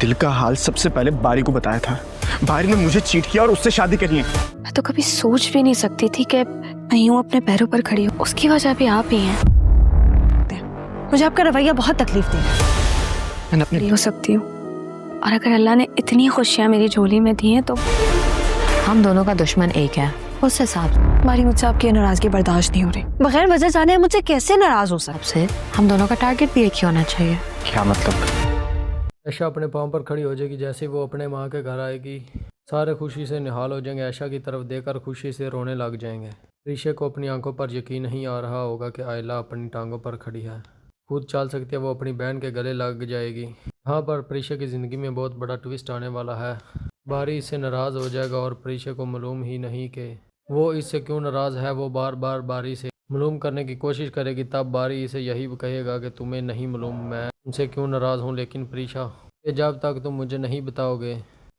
दिल का हाल सबसे पहले बारी को बताया था। बारी ने मुझे चीट किया और उससे शादी करनी है। मैं तो कभी सोच भी नहीं सकती थी कि मैं यूं अपने पैरों पर खड़ी हूँ। उसकी वजह भी आप ही हैं। मुझे आपका रवैया बहुत तकलीफ दे रहा है। मैंने अपने हो सकती हूँ, और अगर अल्लाह ने इतनी खुशियाँ मेरी झोली में दी हैं तो हम दोनों का दुश्मन एक है, उस हिसाब हमारी मुझसे आपकी नाराजगी बर्दाश्त नहीं हो रही। बगैर वजह जाने आप मुझसे कैसे नाराज हो सकते? से हम दोनों का टारगेट भी एक ही होना चाहिए। क्या मतलब? ऐशा अपने पाँव पर खड़ी हो जाएगी जैसे वो अपने माँ के घर आएगी। सारे खुशी से निहाल हो जाएंगे, ऐशा की तरफ देखकर खुशी से रोने लग जाएंगे। प्रीशा को अपनी आंखों पर यकीन नहीं आ रहा होगा कि आयला अपनी टांगों पर खड़ी है, खुद चल सकती है। वो अपनी बहन के गले लग जाएगी। यहाँ पर प्रीशा की ज़िंदगी में बहुत बड़ा ट्विस्ट आने वाला है। बारी इससे नाराज़ हो जाएगा और प्रीशा को मालूम ही नहीं कि वो इससे क्यों नाराज़ है। वो बार बार बारी से मालूम करने की कोशिश करेगी, तब बारी इसे यही कहेगा कि तुम्हें नहीं मालूम मैं तुमसे क्यों नाराज़ हूँ। लेकिन प्रीशा, ये जब तक तुम मुझे नहीं बताओगे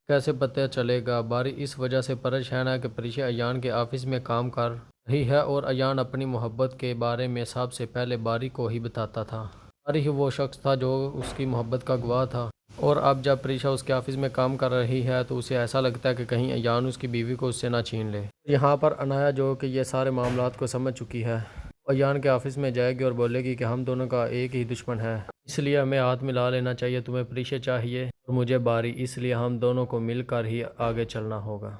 कैसे पता चलेगा। बारी इस वजह से परेशान है कि प्रीशा अयान के ऑफिस में काम कर रही है और अयान अपनी मोहब्बत के बारे में सबसे पहले बारी को ही बताता था। बारी ही वो शख्स था जो उसकी मोहब्बत का गवाह था, और अब जब प्रीशा उसके ऑफिस में काम कर रही है तो उसे ऐसा लगता है कि कहीं अयान उसकी बीवी को उससे ना छीन ले। यहाँ पर अनाया जो कि ये सारे मामलात को समझ चुकी है, अयान के ऑफिस में जाएगी और बोलेगी कि हम दोनों का एक ही दुश्मन है, इसलिए हमें हाथ मिला लेना चाहिए। तुम्हें प्रीशा चाहिए और मुझे बारी, इसलिए हम दोनों को मिलकर ही आगे चलना होगा।